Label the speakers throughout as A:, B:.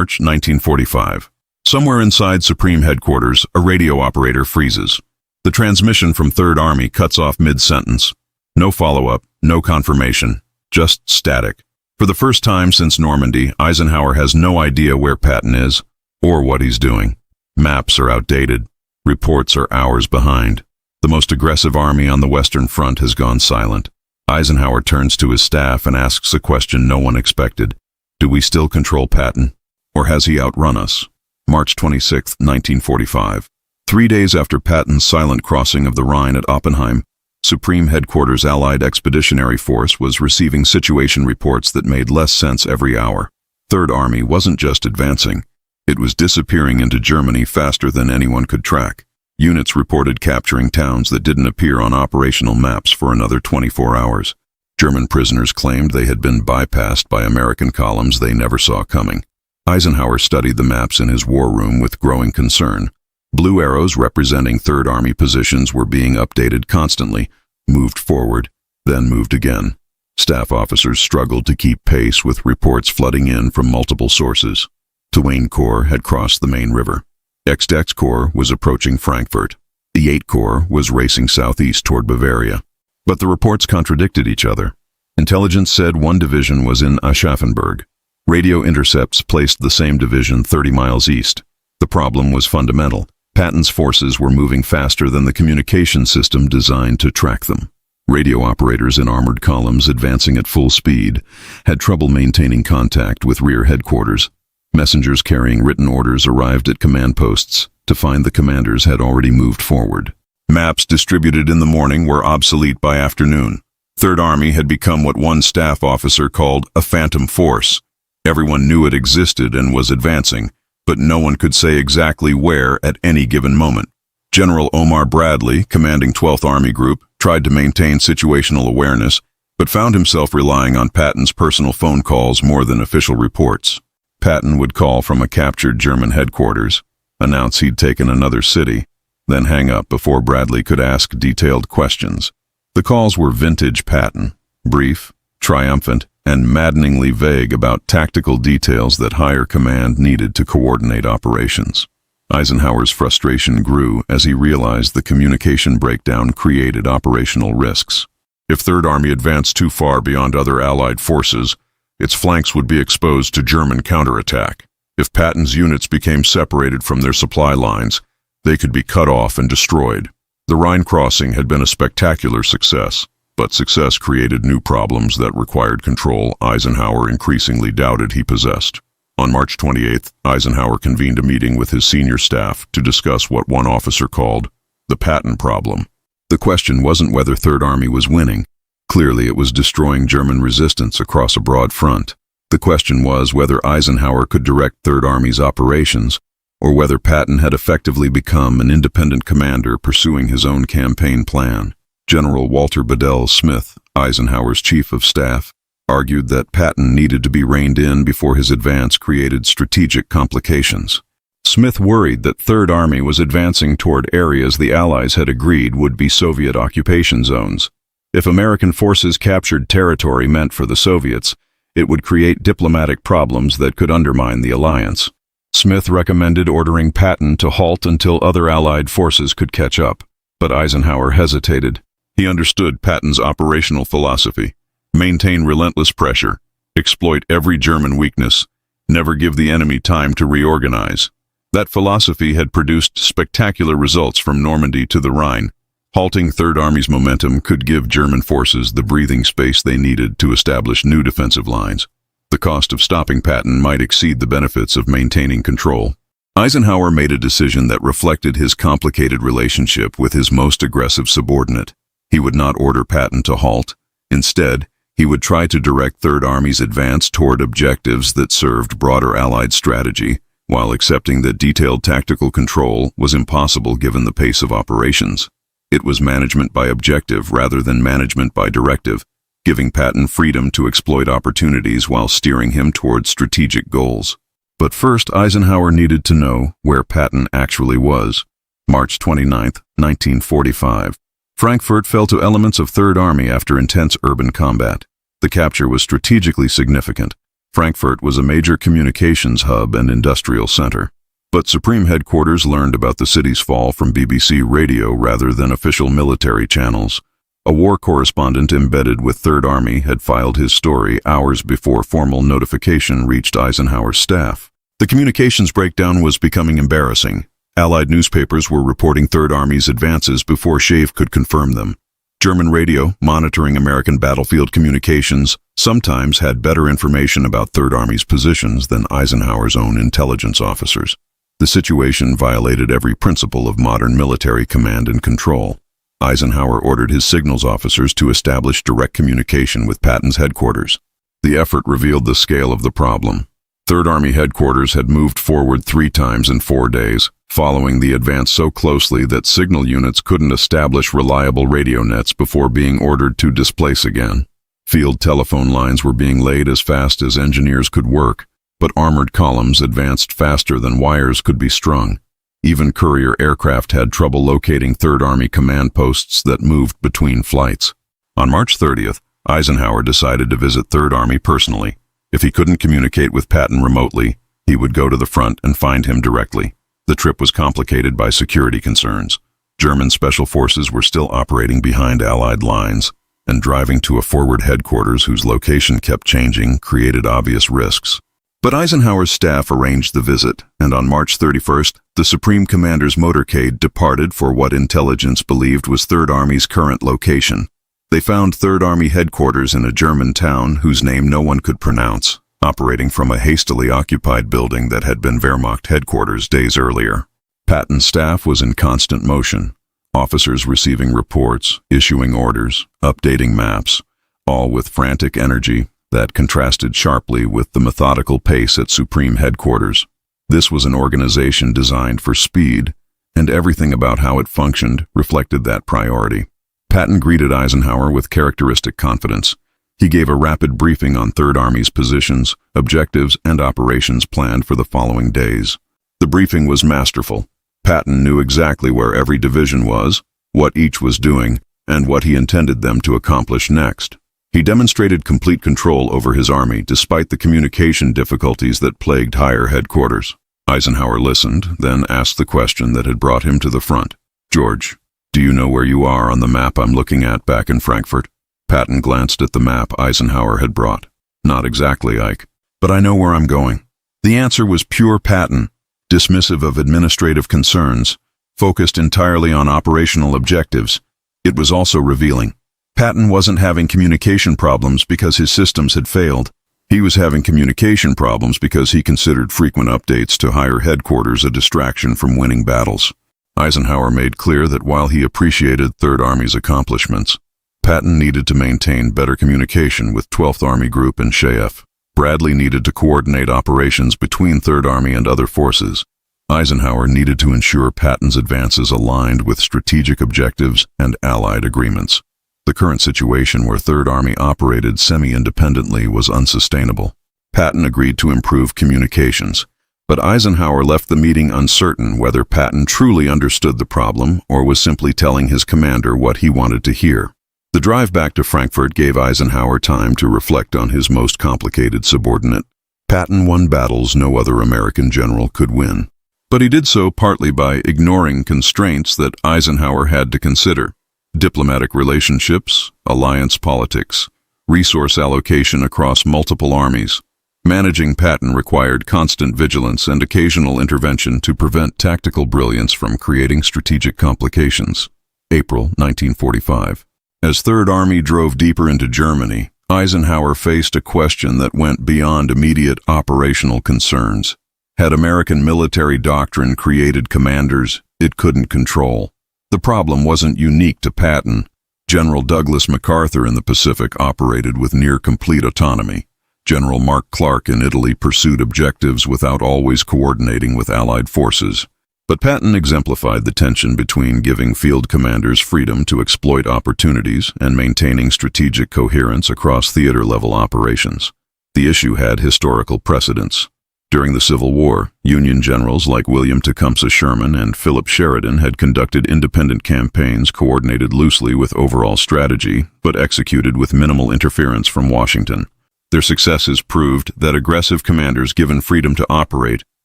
A: March 1945. Somewhere inside Supreme Headquarters, a radio operator freezes. The transmission from Third Army cuts off mid-sentence. No follow-up, no confirmation, just static. For the first time since Normandy, Eisenhower has no idea where Patton is, or what he's doing. Maps are outdated. Reports are hours behind. The most aggressive army on the Western Front has gone silent. Eisenhower turns to his staff and asks a question no one expected. Do we still control Patton? Or has he outrun us? March 26, 1945. 3 days after Patton's silent crossing of the Rhine at Oppenheim, Supreme Headquarters Allied Expeditionary Force was receiving situation reports that made less sense every hour. Third Army wasn't just advancing. It was disappearing into Germany faster than anyone could track. Units reported capturing towns that didn't appear on operational maps for another 24 hours. German prisoners claimed they had been bypassed by American columns they never saw coming. Eisenhower studied the maps in his war room with growing concern. Blue arrows representing Third Army positions were being updated constantly, moved forward, then moved again. Staff officers struggled to keep pace with reports flooding in from multiple sources. Twain Corps had crossed the main river. XX Corps was approaching Frankfurt. The 8 Corps was racing southeast toward Bavaria. But the reports contradicted each other. Intelligence said one division was in Aschaffenburg. Radio intercepts placed the same division 30 miles east. The problem was fundamental. Patton's forces were moving faster than the communication system designed to track them. Radio operators in armored columns advancing at full speed had trouble maintaining contact with rear headquarters. Messengers carrying written orders arrived at command posts to find the commanders had already moved forward. Maps distributed in the morning were obsolete by afternoon. Third Army had become what one staff officer called a phantom force. Everyone knew it existed and was advancing, but no one could say exactly where at any given moment. General Omar Bradley, commanding 12th Army Group, tried to maintain situational awareness, but found himself relying on Patton's personal phone calls more than official reports. Patton would call from a captured German headquarters, announce he'd taken another city, then hang up before Bradley could ask detailed questions. The calls were vintage Patton, brief, triumphant, and maddeningly vague about tactical details that higher command needed to coordinate operations. Eisenhower's frustration grew as he realized the communication breakdown created operational risks. If Third Army advanced too far beyond other Allied forces, its flanks would be exposed to German counterattack. If Patton's units became separated from their supply lines, they could be cut off and destroyed. The Rhine crossing had been a spectacular success, but success created new problems that required control Eisenhower increasingly doubted he possessed. On March 28th, Eisenhower convened a meeting with his senior staff to discuss what one officer called the Patton problem. The question wasn't whether Third Army was winning. Clearly, it was destroying German resistance across a broad front. The question was whether Eisenhower could direct Third Army's operations, or whether Patton had effectively become an independent commander pursuing his own campaign plan. General Walter Bedell Smith, Eisenhower's chief of staff, argued that Patton needed to be reined in before his advance created strategic complications. Smith worried that Third Army was advancing toward areas the Allies had agreed would be Soviet occupation zones. If American forces captured territory meant for the Soviets, it would create diplomatic problems that could undermine the alliance. Smith recommended ordering Patton to halt until other Allied forces could catch up, but Eisenhower hesitated. He understood Patton's operational philosophy: maintain relentless pressure, exploit every German weakness, never give the enemy time to reorganize. That philosophy had produced spectacular results from Normandy to the Rhine. Halting Third Army's momentum could give German forces the breathing space they needed to establish new defensive lines. The cost of stopping Patton might exceed the benefits of maintaining control. Eisenhower made a decision that reflected his complicated relationship with his most aggressive subordinate. He would not order Patton to halt. Instead, he would try to direct Third Army's advance toward objectives that served broader Allied strategy, while accepting that detailed tactical control was impossible given the pace of operations. It was management by objective rather than management by directive, giving Patton freedom to exploit opportunities while steering him toward strategic goals. But first, Eisenhower needed to know where Patton actually was. March 29, 1945. Frankfurt fell to elements of Third Army after intense urban combat. The capture was strategically significant. Frankfurt was a major communications hub and industrial center. But Supreme Headquarters learned about the city's fall from BBC radio rather than official military channels. A war correspondent embedded with Third Army had filed his story hours before formal notification reached Eisenhower's staff. The communications breakdown was becoming embarrassing. Allied newspapers were reporting Third Army's advances before Schaeff could confirm them. German radio, monitoring American battlefield communications, sometimes had better information about Third Army's positions than Eisenhower's own intelligence officers. The situation violated every principle of modern military command and control. Eisenhower ordered his signals officers to establish direct communication with Patton's headquarters. The effort revealed the scale of the problem. Third Army headquarters had moved forward 3 times in 4 days, following the advance so closely that signal units couldn't establish reliable radio nets before being ordered to displace again. Field telephone lines were being laid as fast as engineers could work, but armored columns advanced faster than wires could be strung. Even courier aircraft had trouble locating Third Army command posts that moved between flights. On March 30th, Eisenhower decided to visit Third Army personally. If he couldn't communicate with Patton remotely, he would go to the front and find him directly. The trip was complicated by security concerns. German special forces were still operating behind Allied lines, and driving to a forward headquarters whose location kept changing created obvious risks. But Eisenhower's staff arranged the visit, and on March 31st, the Supreme Commander's motorcade departed for what intelligence believed was Third Army's current location. They found Third Army headquarters in a German town whose name no one could pronounce, operating from a hastily occupied building that had been Wehrmacht headquarters days earlier. Patton's staff was in constant motion, officers receiving reports, issuing orders, updating maps, all with frantic energy that contrasted sharply with the methodical pace at Supreme Headquarters. This was an organization designed for speed, and everything about how it functioned reflected that priority. Patton greeted Eisenhower with characteristic confidence. He gave a rapid briefing on Third Army's positions, objectives, and operations planned for the following days. The briefing was masterful. Patton knew exactly where every division was, what each was doing, and what he intended them to accomplish next. He demonstrated complete control over his army despite the communication difficulties that plagued higher headquarters. Eisenhower listened, then asked the question that had brought him to the front. "George, do you know where you are on the map I'm looking at back in Frankfurt?" Patton glanced at the map Eisenhower had brought. "Not exactly, Ike, but I know where I'm going." The answer was pure Patton, dismissive of administrative concerns, focused entirely on operational objectives. It was also revealing. Patton wasn't having communication problems because his systems had failed. He was having communication problems because he considered frequent updates to higher headquarters a distraction from winning battles. Eisenhower made clear that while he appreciated Third Army's accomplishments, Patton needed to maintain better communication with 12th Army Group and Schaeff. Bradley needed to coordinate operations between Third Army and other forces. Eisenhower needed to ensure Patton's advances aligned with strategic objectives and Allied agreements. The current situation where Third Army operated semi-independently was unsustainable. Patton agreed to improve communications, but Eisenhower left the meeting uncertain whether Patton truly understood the problem or was simply telling his commander what he wanted to hear. The drive back to Frankfurt gave Eisenhower time to reflect on his most complicated subordinate. Patton won battles no other American general could win, but he did so partly by ignoring constraints that Eisenhower had to consider: diplomatic relationships, alliance politics, resource allocation across multiple armies. Managing Patton required constant vigilance and occasional intervention to prevent tactical brilliance from creating strategic complications. April 1945. As Third Army drove deeper into Germany, Eisenhower faced a question that went beyond immediate operational concerns. Had American military doctrine created commanders it couldn't control? The problem wasn't unique to Patton. General Douglas MacArthur in the Pacific operated with near-complete autonomy. General Mark Clark in Italy pursued objectives without always coordinating with Allied forces. But Patton exemplified the tension between giving field commanders freedom to exploit opportunities and maintaining strategic coherence across theater-level operations. The issue had historical precedents. During the Civil War, Union generals like William Tecumseh Sherman and Philip Sheridan had conducted independent campaigns coordinated loosely with overall strategy, but executed with minimal interference from Washington. Their successes proved that aggressive commanders given freedom to operate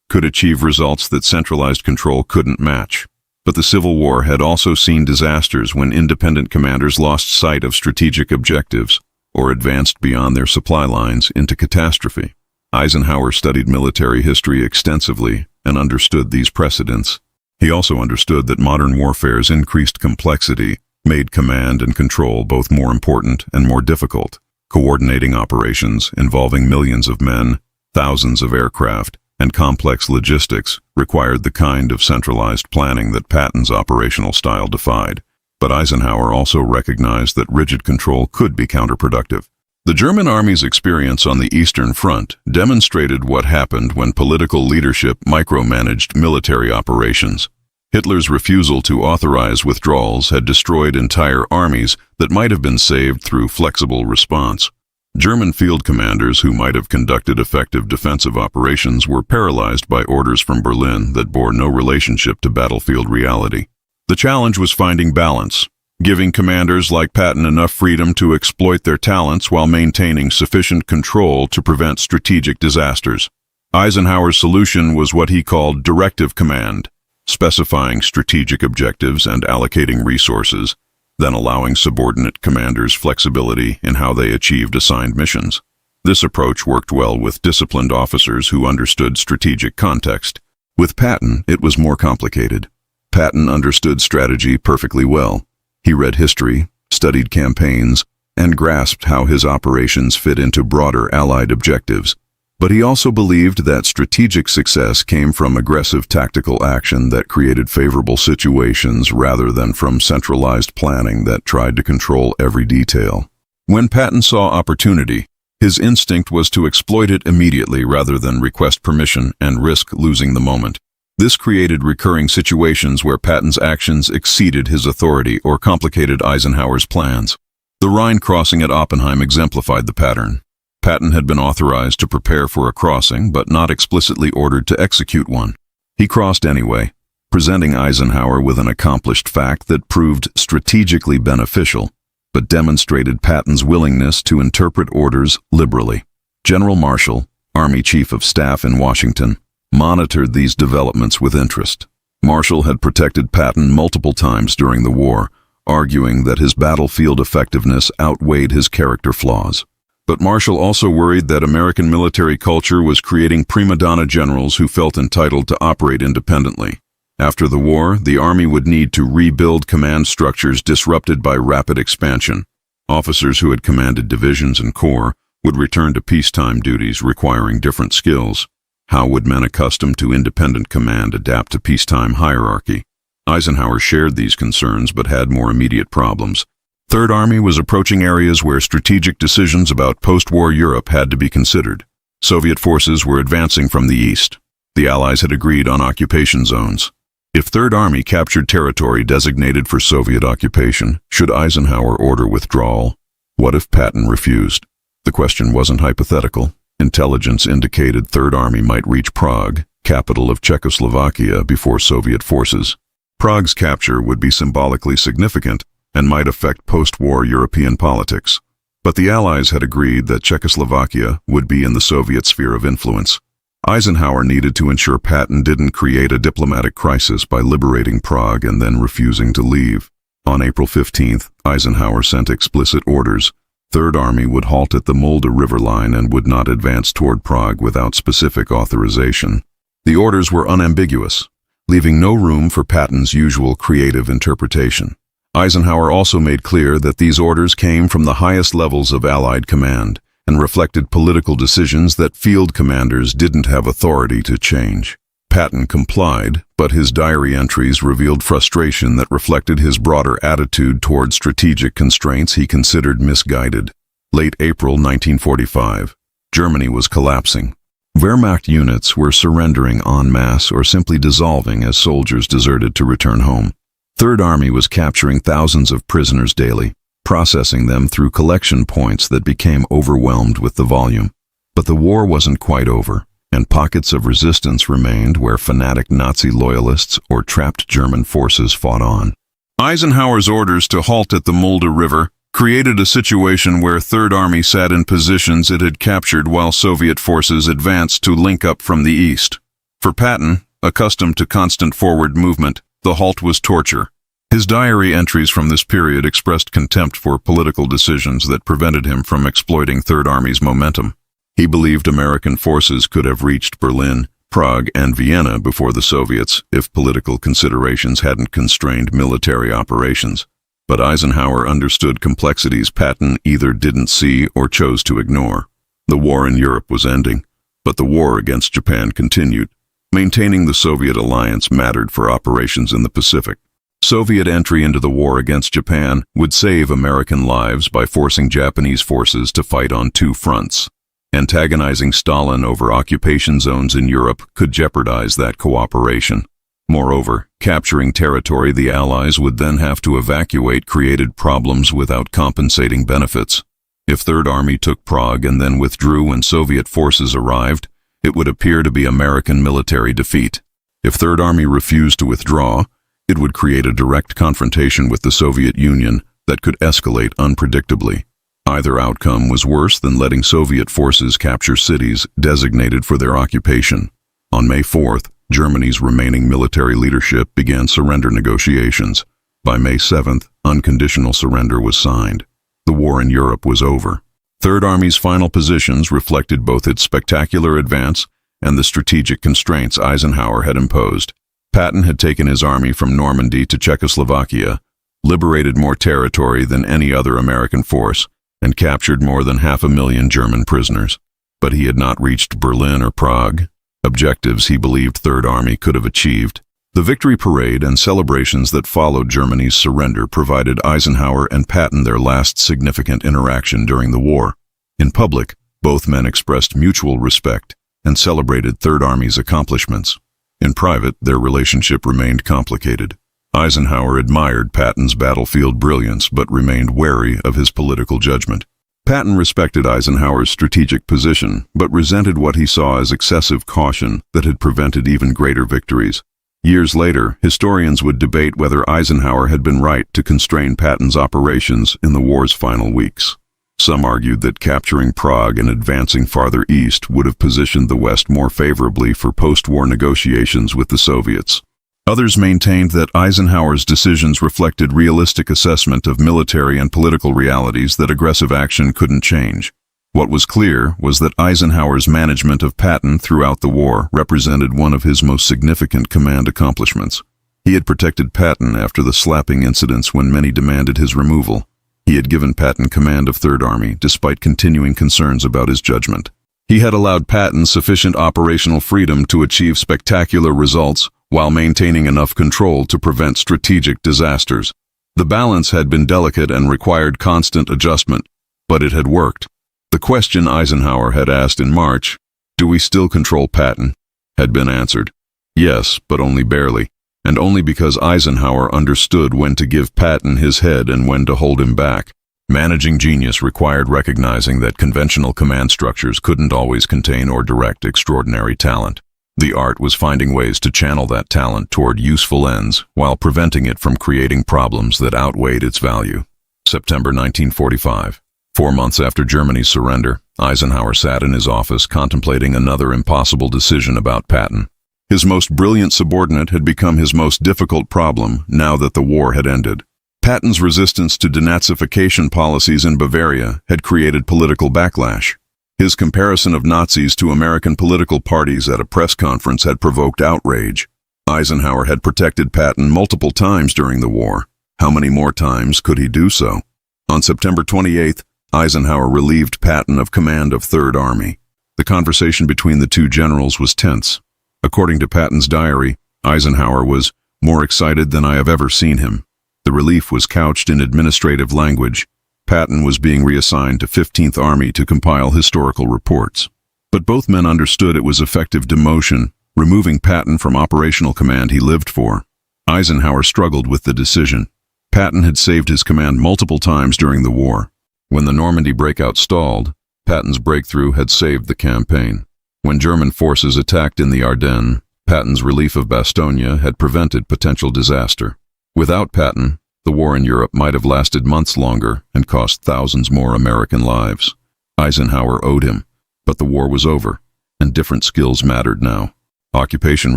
A: could achieve results that centralized control couldn't match. But the Civil War had also seen disasters when independent commanders lost sight of strategic objectives or advanced beyond their supply lines into catastrophe. Eisenhower studied military history extensively and understood these precedents. He also understood that modern warfare's increased complexity made command and control both more important and more difficult. Coordinating operations involving millions of men, thousands of aircraft, and complex logistics required the kind of centralized planning that Patton's operational style defied. But Eisenhower also recognized that rigid control could be counterproductive. The German army's experience on the Eastern Front demonstrated what happened when political leadership micromanaged military operations. Hitler's refusal to authorize withdrawals had destroyed entire armies that might have been saved through flexible response. German field commanders who might have conducted effective defensive operations were paralyzed by orders from Berlin that bore no relationship to battlefield reality. The challenge was finding balance, giving commanders like Patton enough freedom to exploit their talents while maintaining sufficient control to prevent strategic disasters. Eisenhower's solution was what he called directive command, specifying strategic objectives and allocating resources, then allowing subordinate commanders flexibility in how they achieved assigned missions. This approach worked well with disciplined officers who understood strategic context. With Patton, it was more complicated. Patton understood strategy perfectly well. He read history, studied campaigns, and grasped how his operations fit into broader Allied objectives. But he also believed that strategic success came from aggressive tactical action that created favorable situations rather than from centralized planning that tried to control every detail. When Patton saw opportunity, his instinct was to exploit it immediately rather than request permission and risk losing the moment. This created recurring situations where Patton's actions exceeded his authority or complicated Eisenhower's plans. The Rhine crossing at Oppenheim exemplified the pattern. Patton had been authorized to prepare for a crossing, but not explicitly ordered to execute one. He crossed anyway, presenting Eisenhower with an accomplished fact that proved strategically beneficial, but demonstrated Patton's willingness to interpret orders liberally. General Marshall, Army Chief of Staff in Washington, monitored these developments with interest. Marshall had protected Patton multiple times during the war, arguing that his battlefield effectiveness outweighed his character flaws. But Marshall also worried that American military culture was creating prima donna generals who felt entitled to operate independently. After the war, the Army would need to rebuild command structures disrupted by rapid expansion. Officers who had commanded divisions and corps would return to peacetime duties requiring different skills. How would men accustomed to independent command adapt to peacetime hierarchy? Eisenhower shared these concerns but had more immediate problems. Third Army was approaching areas where strategic decisions about post-war Europe had to be considered. Soviet forces were advancing from the east. The Allies had agreed on occupation zones. If Third Army captured territory designated for Soviet occupation, should Eisenhower order withdrawal? What if Patton refused? The question wasn't hypothetical. Intelligence indicated Third Army might reach Prague, capital of Czechoslovakia, before Soviet forces. Prague's capture would be symbolically significant and might affect post-war European politics. But the Allies had agreed that Czechoslovakia would be in the Soviet sphere of influence. Eisenhower needed to ensure Patton didn't create a diplomatic crisis by liberating Prague and then refusing to leave. On April 15th, Eisenhower sent explicit orders. Third Army would halt at the Mulde River line and would not advance toward Prague without specific authorization. The orders were unambiguous, leaving no room for Patton's usual creative interpretation. Eisenhower also made clear that these orders came from the highest levels of Allied command and reflected political decisions that field commanders didn't have authority to change. Patton complied, but his diary entries revealed frustration that reflected his broader attitude toward strategic constraints he considered misguided. Late April 1945, Germany was collapsing. Wehrmacht units were surrendering en masse or simply dissolving as soldiers deserted to return home. Third Army was capturing thousands of prisoners daily, processing them through collection points that became overwhelmed with the volume. But the war wasn't quite over, and pockets of resistance remained where fanatic Nazi loyalists or trapped German forces fought on. Eisenhower's orders to halt at the Mulde River created a situation where Third Army sat in positions it had captured while Soviet forces advanced to link up from the east. For Patton, accustomed to constant forward movement, the halt was torture. His diary entries from this period expressed contempt for political decisions that prevented him from exploiting Third Army's momentum. He believed American forces could have reached Berlin, Prague, and Vienna before the Soviets if political considerations hadn't constrained military operations. But Eisenhower understood complexities Patton either didn't see or chose to ignore. The war in Europe was ending, but the war against Japan continued. Maintaining the Soviet alliance mattered for operations in the Pacific. Soviet entry into the war against Japan would save American lives by forcing Japanese forces to fight on two fronts. Antagonizing Stalin over occupation zones in Europe could jeopardize that cooperation. Moreover, capturing territory the Allies would then have to evacuate created problems without compensating benefits. If Third Army took Prague and then withdrew when Soviet forces arrived, it would appear to be American military defeat. If Third Army refused to withdraw, it would create a direct confrontation with the Soviet Union that could escalate unpredictably. Either outcome was worse than letting Soviet forces capture cities designated for their occupation. On May 4th, Germany's remaining military leadership began surrender negotiations. By May 7th, unconditional surrender was signed. The war in Europe was over. Third Army's final positions reflected both its spectacular advance and the strategic constraints Eisenhower had imposed. Patton had taken his army from Normandy to Czechoslovakia, liberated more territory than any other American force, and captured more than 500,000 German prisoners. But he had not reached Berlin or Prague, objectives he believed Third Army could have achieved. The victory parade and celebrations that followed Germany's surrender provided Eisenhower and Patton their last significant interaction during the war. In public, both men expressed mutual respect and celebrated Third Army's accomplishments. In private, their relationship remained complicated. Eisenhower admired Patton's battlefield brilliance but remained wary of his political judgment. Patton respected Eisenhower's strategic position but resented what he saw as excessive caution that had prevented even greater victories. Years later, historians would debate whether Eisenhower had been right to constrain Patton's operations in the war's final weeks. Some argued that capturing Prague and advancing farther east would have positioned the West more favorably for post-war negotiations with the Soviets. Others maintained that Eisenhower's decisions reflected realistic assessment of military and political realities that aggressive action couldn't change. What was clear was that Eisenhower's management of Patton throughout the war represented one of his most significant command accomplishments. He had protected Patton after the slapping incidents when many demanded his removal. He had given Patton command of Third Army despite continuing concerns about his judgment. He had allowed Patton sufficient operational freedom to achieve spectacular results while maintaining enough control to prevent strategic disasters. The balance had been delicate and required constant adjustment, but it had worked. The question Eisenhower had asked in March, "Do we still control Patton?" had been answered. Yes, but only barely, and only because Eisenhower understood when to give Patton his head and when to hold him back. Managing genius required recognizing that conventional command structures couldn't always contain or direct extraordinary talent. The art was finding ways to channel that talent toward useful ends while preventing it from creating problems that outweighed its value. September 1945. 4 months after Germany's surrender, Eisenhower sat in his office contemplating another impossible decision about Patton. His most brilliant subordinate had become his most difficult problem now that the war had ended. Patton's resistance to denazification policies in Bavaria had created political backlash. His comparison of Nazis to American political parties at a press conference had provoked outrage. Eisenhower had protected Patton multiple times during the war. How many more times could he do so? On September 28th, Eisenhower relieved Patton of command of Third Army. The conversation between the two generals was tense. According to Patton's diary, Eisenhower was more excited than I have ever seen him. The relief was couched in administrative language. Patton was being reassigned to 15th Army to compile historical reports. But both men understood it was effective demotion, removing Patton from operational command he lived for. Eisenhower struggled with the decision. Patton had saved his command multiple times during the war. When the Normandy breakout stalled, Patton's breakthrough had saved the campaign. When German forces attacked in the Ardennes, Patton's relief of Bastogne had prevented potential disaster. Without Patton, The war in Europe might have lasted months longer and cost thousands more American lives. Eisenhower owed him, but the war was over, and different skills mattered now. Occupation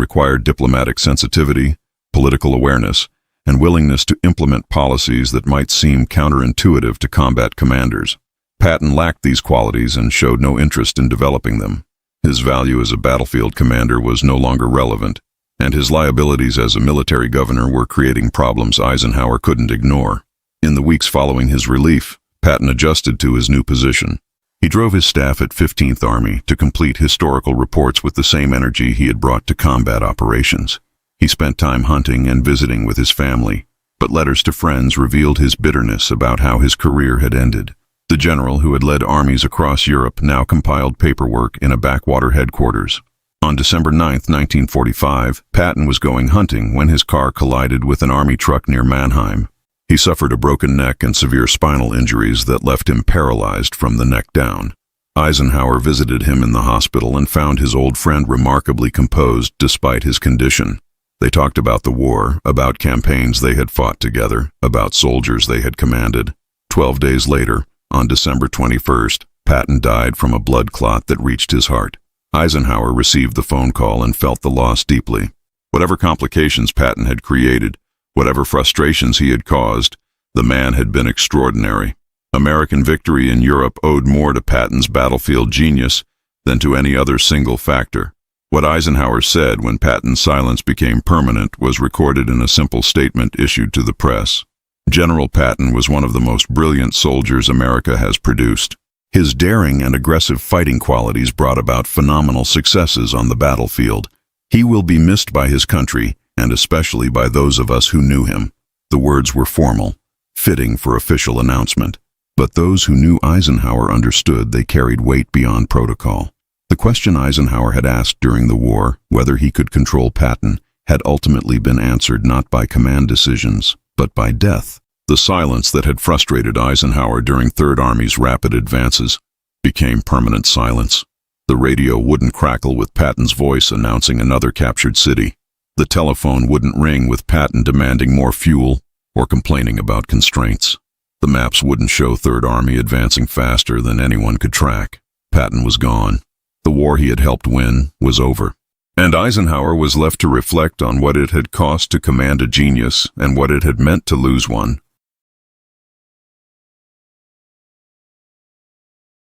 A: required diplomatic sensitivity, political awareness, and willingness to implement policies that might seem counterintuitive to combat commanders. Patton lacked these qualities and showed no interest in developing them. His value as a battlefield commander was no longer relevant, and his liabilities as a military governor were creating problems Eisenhower couldn't ignore. In the weeks following his relief, Patton adjusted to his new position. He drove his staff at 15th Army to complete historical reports with the same energy he had brought to combat operations. He spent time hunting and visiting with his family, but letters to friends revealed his bitterness about how his career had ended. The general who had led armies across Europe now compiled paperwork in a backwater headquarters. On December 9, 1945, Patton was going hunting when his car collided with an army truck near Mannheim. He suffered a broken neck and severe spinal injuries that left him paralyzed from the neck down. Eisenhower visited him in the hospital and found his old friend remarkably composed despite his condition. They talked about the war, about campaigns they had fought together, about soldiers they had commanded. 12 days later, on December 21st, Patton died from a blood clot that reached his heart. Eisenhower received the phone call and felt the loss deeply. Whatever complications Patton had created, whatever frustrations he had caused, the man had been extraordinary. American victory in Europe owed more to Patton's battlefield genius than to any other single factor. What Eisenhower said when Patton's silence became permanent was recorded in a simple statement issued to the press. General Patton was one of the most brilliant soldiers America has produced. His daring and aggressive fighting qualities brought about phenomenal successes on the battlefield. He will be missed by his country, and especially by those of us who knew him. The words were formal, fitting for official announcement. But those who knew Eisenhower understood they carried weight beyond protocol. The question Eisenhower had asked during the war, whether he could control Patton, had ultimately been answered not by command decisions, but by death. The silence that had frustrated Eisenhower during Third Army's rapid advances became permanent silence. The radio wouldn't crackle with Patton's voice announcing another captured city. The telephone wouldn't ring with Patton demanding more fuel or complaining about constraints. The maps wouldn't show Third Army advancing faster than anyone could track. Patton was gone. The war he had helped win was over. And Eisenhower was left to reflect on what it had cost to command a genius and what it had meant to lose one.